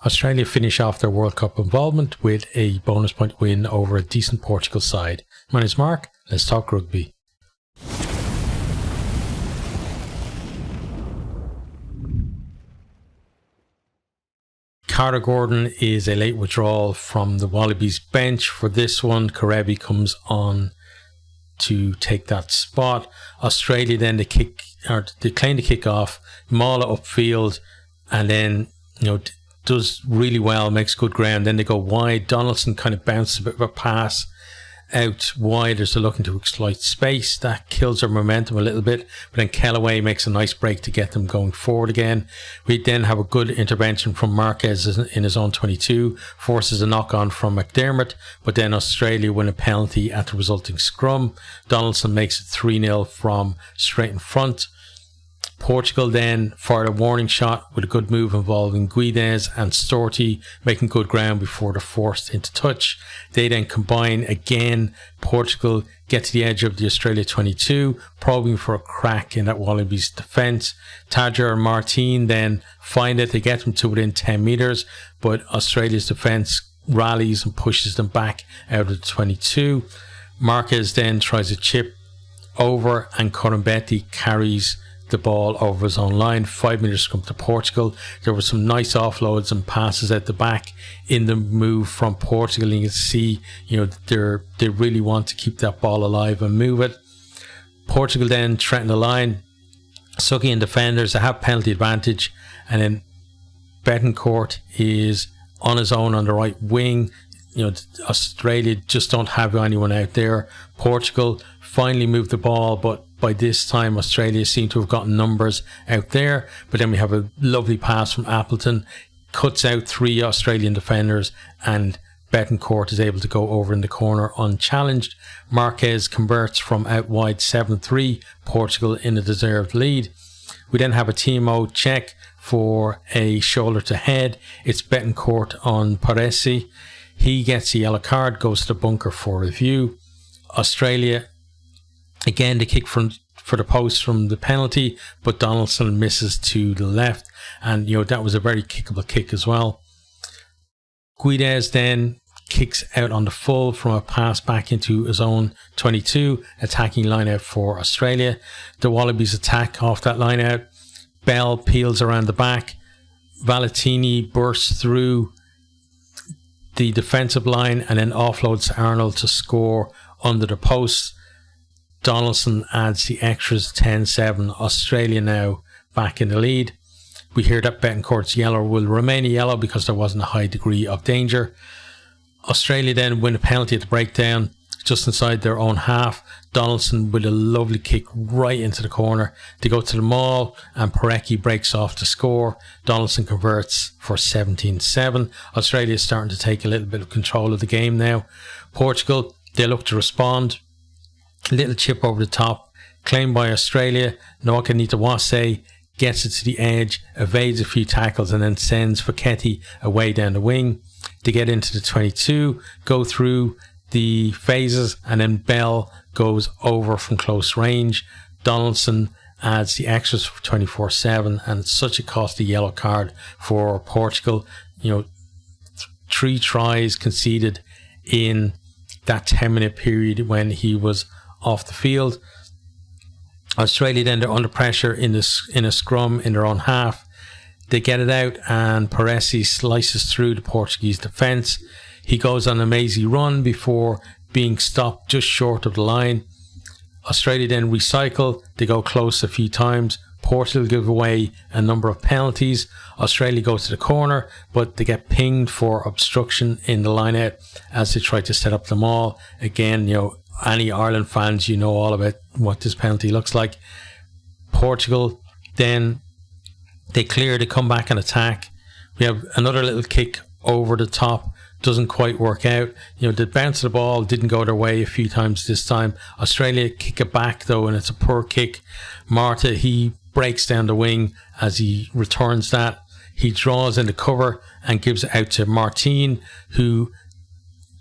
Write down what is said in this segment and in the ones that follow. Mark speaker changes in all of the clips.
Speaker 1: Australia finish off their World Cup involvement with a bonus point win over a decent Portugal side. My name's Mark, let's talk rugby. Carter Gordon is a late withdrawal from the Wallabies bench. For this one, Karevi comes on to take that spot. Australia then they claim the kick off, Mala upfield, and then does really well, makes good ground. Then they go wide. Donaldson kind of bounces a bit of a pass out wide as they're looking to exploit space. That kills their momentum a little bit, but then Kellaway makes a nice break to get them going forward again. We then have a good intervention from Marquez in his own 22, forces a knock on from McDermott, but then Australia win a penalty at the resulting scrum. Donaldson makes it 3-0 from straight in front. Portugal then fired a warning shot with a good move involving Guedes and Storti, making good ground before they're forced into touch. They then combine again. Portugal get to the edge of the Australia 22, probing for a crack in that Wallabies defence. Tadger and Martin then find it. They get them to within 10 metres, but Australia's defence rallies and pushes them back out of the 22. Marquez then tries a chip over, and Corambetti carries the ball over his own line. 5 metres scrum to Portugal. There were some nice offloads and passes at the back in the move from Portugal. You can see, they really want to keep that ball alive and move it. Portugal then threaten the line. Sucky and defenders, they have penalty advantage, and then Betancourt is on his own on the right wing. Australia just don't have anyone out there. Portugal finally moved the ball, but by this time Australia seem to have gotten numbers out there. But then we have a lovely pass from Appleton, cuts out 3 Australian defenders, and Betancourt is able to go over in the corner unchallenged. Marquez converts from out wide 7-3, Portugal in a deserved lead. We then have a TMO check for a shoulder to head. It's Betancourt on Paresi. He gets a yellow card, goes to the bunker for review. Australia again, they kick for the post from the penalty, but Donaldson misses to the left, and that was a very kickable kick as well. Guedes then kicks out on the full from a pass back into his own 22, attacking line out for Australia. The Wallabies attack off that line out. Bell peels around the back. Valentini bursts through the defensive line and then offloads Arnold to score under the post. Donaldson adds the extras 10-7. Australia now back in the lead. We hear that Betancourt's yellow will remain a yellow because there wasn't a high degree of danger. Australia then win a penalty at the breakdown just inside their own half. Donaldson with a lovely kick right into the corner. They go to the maul and Parecki breaks off to score. Donaldson converts for 17-7. Australia is starting to take a little bit of control of the game now. Portugal, they look to respond. Little chip over the top, claimed by Australia. Noaka Nitawase gets it to the edge, evades a few tackles, and then sends Focchetti away down the wing. They get into the 22, go through the phases, and then Bell goes over from close range. Donaldson adds the extras for 24-7, and it's such a costly yellow card for Portugal. 3 tries conceded in that 10-minute period when he was off the field. Australia then, they're under pressure in a scrum in their own half. They get it out, and Paresi slices through the Portuguese defence. He goes on a mazy run before being stopped just short of the line. Australia then recycle. They go close a few times. Portugal give away a number of penalties. Australia go to the corner, but they get pinged for obstruction in the line out as they try to set up the maul. Again, any Ireland fans, all about what this penalty looks like. Portugal then, they clear, they come back and attack. We have another little kick over the top, doesn't quite work out. The bounce of the ball didn't go their way a few times this time. Australia kick it back though, and it's a poor kick. Marta, he breaks down the wing as he returns that. He draws in the cover and gives it out to Martin, who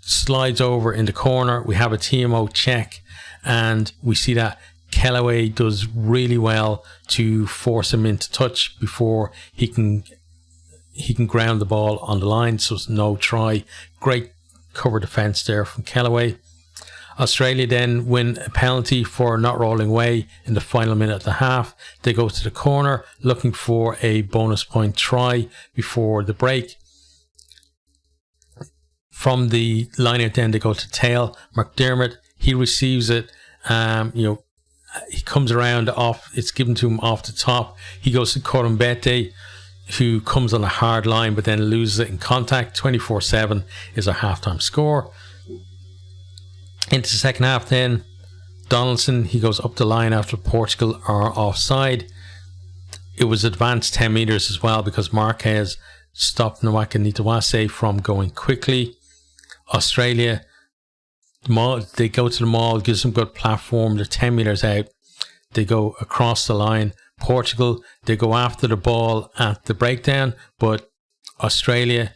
Speaker 1: slides over in the corner. We have a TMO check, and we see that Kellaway does really well to force him into touch before he can he can ground the ball on the line, so it's no try. Great cover defence there from Kellaway. Australia then win a penalty for not rolling away in the final minute of the half. They go to the corner looking for a bonus point try before the break. From the line out then they go to tail. McDermott, he receives it. He comes around off. It's given to him off the top. He goes to Corumbete, who comes on a hard line but then loses it in contact. 24-7 is a halftime score. Into the second half then, Donaldson, he goes up the line after Portugal are offside. It was advanced 10 metres as well because Marquez stopped Nwaka Nitawase from going quickly. Australia, they go to the maul, gives them good platform. They're 10 metres out. They go across the line. Portugal, they go after the ball at the breakdown, but Australia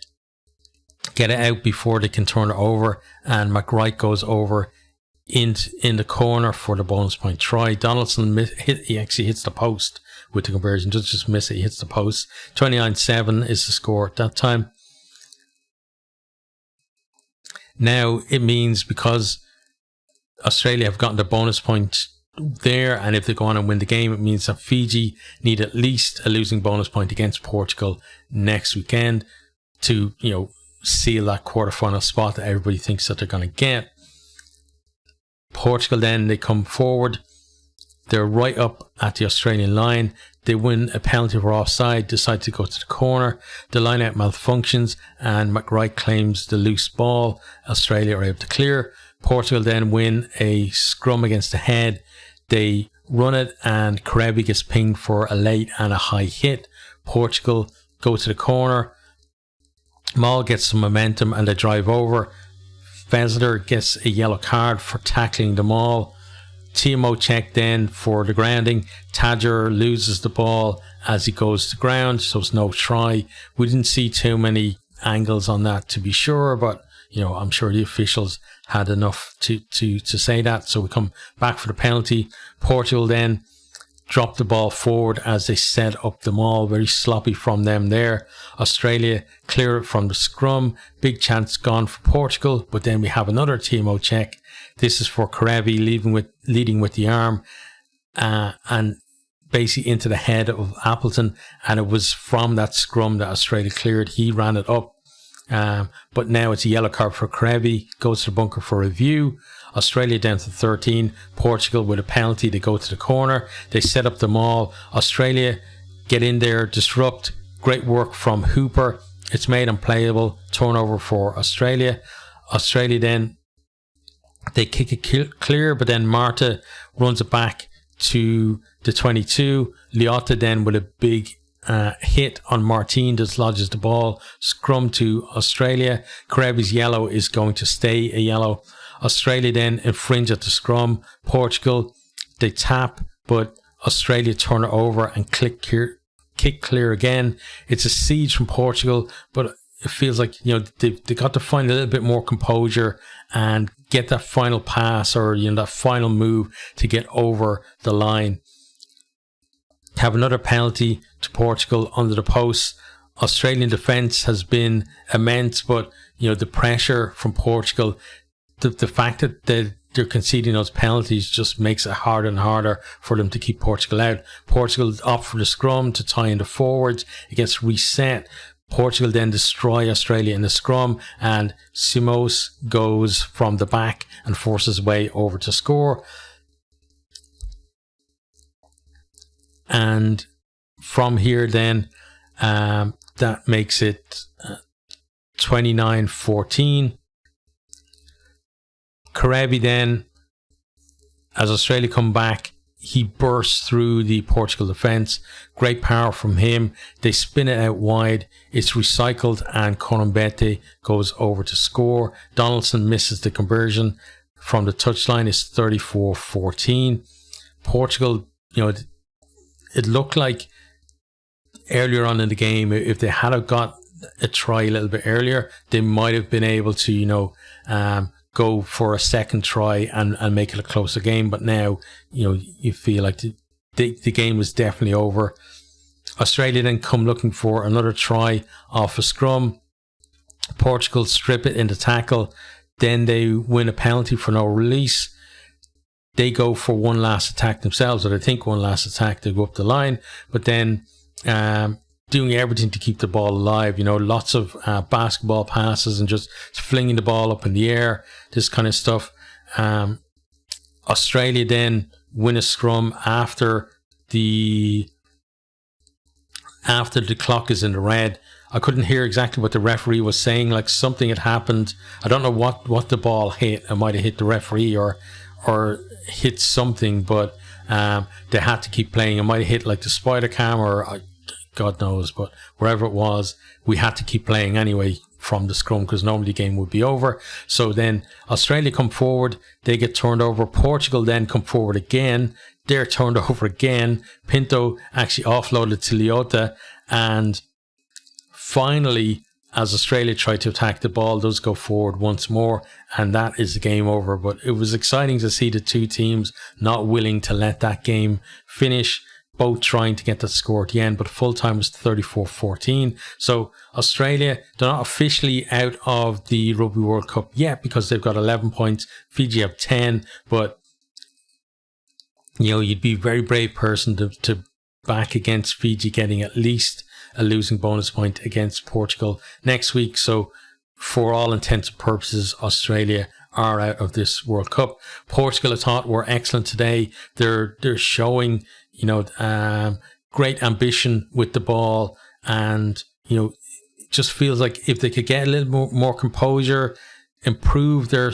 Speaker 1: get it out before they can turn it over, and McWright goes over in the corner for the bonus point try. Donaldson he actually hits the post with the conversion, just miss it. He hits the post. 29-7 is the score at that time. Now it means because Australia have gotten the bonus point there, and if they go on and win the game, it means that Fiji need at least a losing bonus point against Portugal next weekend to seal that quarterfinal spot that everybody thinks that they're going to get. Portugal then, they come forward. They're right up at the Australian line. They win a penalty for offside, decide to go to the corner. The line out malfunctions and McWright claims the loose ball. Australia are able to clear. Portugal then win a scrum against the head. They run it and Karevi gets pinged for a late and a high hit. Portugal go to the corner. Maul gets some momentum and they drive over. Fezler gets a yellow card for tackling the Maul. TMO check then for the grounding. Tadger loses the ball as he goes to ground, so it's no try. We didn't see too many angles on that to be sure, but I'm sure the officials had enough to say that. So we come back for the penalty. Portugal then drop the ball forward as they set up the Maul. Very sloppy from them there. Australia clear it from the scrum. Big chance gone for Portugal, but then we have another TMO check. This is for Karevi leading with the arm and basically into the head of Appleton, and it was from that scrum that Australia cleared. He ran it up, but now it's a yellow card for Karevi. Goes to the bunker for review. Australia down to 13. Portugal with a penalty. They go to the corner. They set up the Maul. Australia get in there, disrupt. Great work from Hooper. It's made unplayable. Turnover for Australia. Australia then, they kick it clear, but then Marta runs it back to the 22. Liotta then with a big hit on Martin dislodges the ball. Scrum to Australia. Karevi's yellow is going to stay a yellow. Australia then infringe at the scrum. Portugal, they tap, but Australia turn it over and kick clear again. It's a siege from Portugal, but it feels like they got to find a little bit more composure and get that final pass or that final move to get over the line. Have another penalty to Portugal under the post. Australian defence has been immense, but the pressure from Portugal, the fact that they're conceding those penalties just makes it harder and harder for them to keep Portugal out. Portugal opt for the scrum to tie in the forwards. It gets reset. Portugal then destroy Australia in the scrum, and Simos goes from the back and forces his way over to score. And from here then, that makes it 29-14. Karevi then, as Australia come back, he bursts through the Portugal defence. Great power from him. They spin it out wide. It's recycled and Corumbete goes over to score. Donaldson misses the conversion from the touchline. It's 34-14. Portugal, it looked like earlier on in the game, if they had got a try a little bit earlier, they might have been able to, go for a second try and make it a closer game. But now, you feel like the game was definitely over. Australia then come looking for another try off a scrum. Portugal strip it in the tackle. Then they win a penalty for no release. They go for one last attack themselves, or they think one last attack. They go up the line, but then doing everything to keep the ball alive. Lots of basketball passes and just flinging the ball up in the air, this kind of stuff. Australia then win a scrum after the clock is in the red. I couldn't hear exactly what the referee was saying. Like, something had happened. I don't know what the ball hit. It might have hit the referee or hit something, but they had to keep playing. It might have hit like the spider cam or God knows, but wherever it was, we had to keep playing anyway from the scrum, because normally the game would be over. So then Australia come forward, they get turned over. Portugal then come forward again, they're turned over again. Pinto actually offloaded to Leota, and finally, as Australia tried to attack the ball, does go forward once more, and that is the game over. But it was exciting to see the two teams not willing to let that game finish, both trying to get that score at the end, but full time was 34-14. So Australia, they're not officially out of the Rugby World Cup yet because they've got 11 points. Fiji have 10, but you'd be a very brave person to back against Fiji getting at least a losing bonus point against Portugal next week. So for all intents and purposes, Australia are out of this World Cup. Portugal, I thought, were excellent today. They're showing great ambition with the ball, and it just feels like if they could get a little more composure, improve their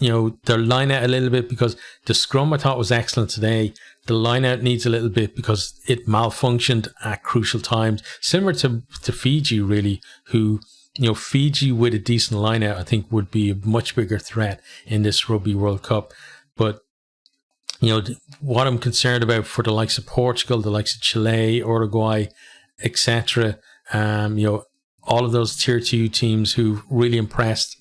Speaker 1: line out a little bit, because the scrum I thought was excellent today. The line out needs a little bit because it malfunctioned at crucial times, similar to Fiji, really, who Fiji with a decent line out I think would be a much bigger threat in this Rugby World Cup. But what I'm concerned about for the likes of Portugal, the likes of Chile, Uruguay, etc., all of those tier 2 teams who really impressed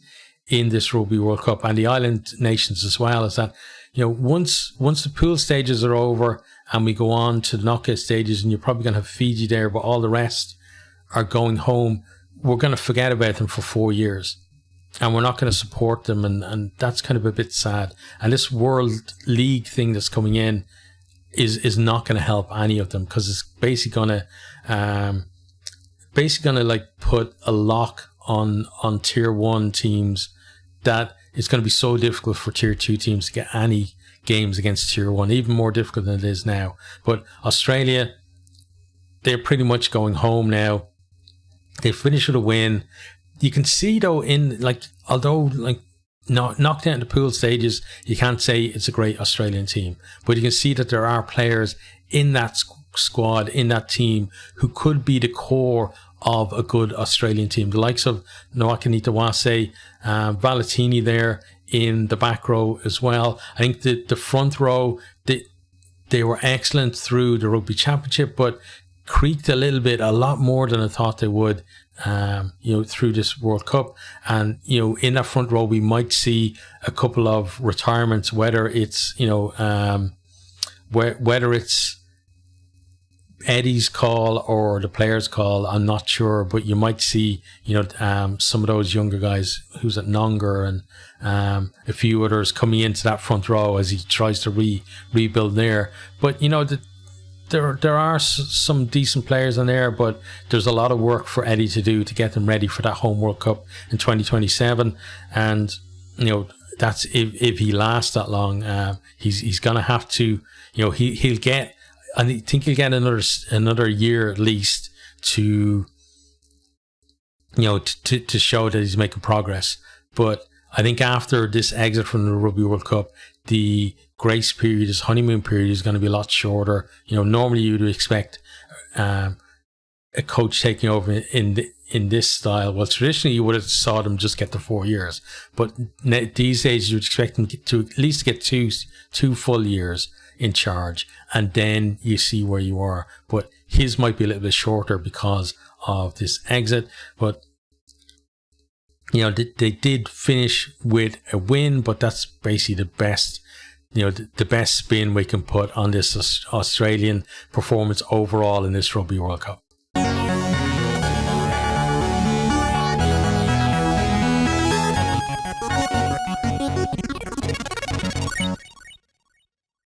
Speaker 1: in this Rugby World Cup, and the island nations as well, is that once the pool stages are over and we go on to the knockout stages, and you're probably going to have Fiji there, but all the rest are going home, we're going to forget about them for 4 years. And we're not going to support them, and that's kind of a bit sad. And this World League thing that's coming in is not going to help any of them, because it's basically going to like put a lock on tier 1 teams, that it's going to be so difficult for tier 2 teams to get any games against tier 1, even more difficult than it is now. But Australia, they're pretty much going home now. They finish with a win. You can see though, although knocked out in the pool stages, you can't say it's a great Australian team, but you can see that there are players in that squad, in that team, who could be the core of a good Australian team. The likes of Noakanitawase, Valetini there in the back row as well. I think the front row, they were excellent through the Rugby Championship, but creaked a lot more than I thought they would, through this World Cup. And, in that front row, we might see a couple of retirements, whether it's, whether it's Eddie's call or the player's call, I'm not sure, but you might see, some of those younger guys who's at Nonger and a few others coming into that front row as he tries to rebuild there. But, there are some decent players in there, but there's a lot of work for Eddie to do to get them ready for that home World Cup in 2027. And, that's if he lasts that long, he's going to have to, he'll get, I think he'll get another year at least to, to show that he's making progress. But I think after this exit from the Rugby World Cup, the grace period, his honeymoon period, is going to be a lot shorter. Normally you'd expect a coach taking over in this style. Well, traditionally you would have saw them just get the 4 years, but these days you would expect them to at least get two full years in charge, and then you see where you are. But his might be a little bit shorter because of this exit. But they did finish with a win, but that's basically the best the best spin we can put on this Australian performance overall in this Rugby World Cup.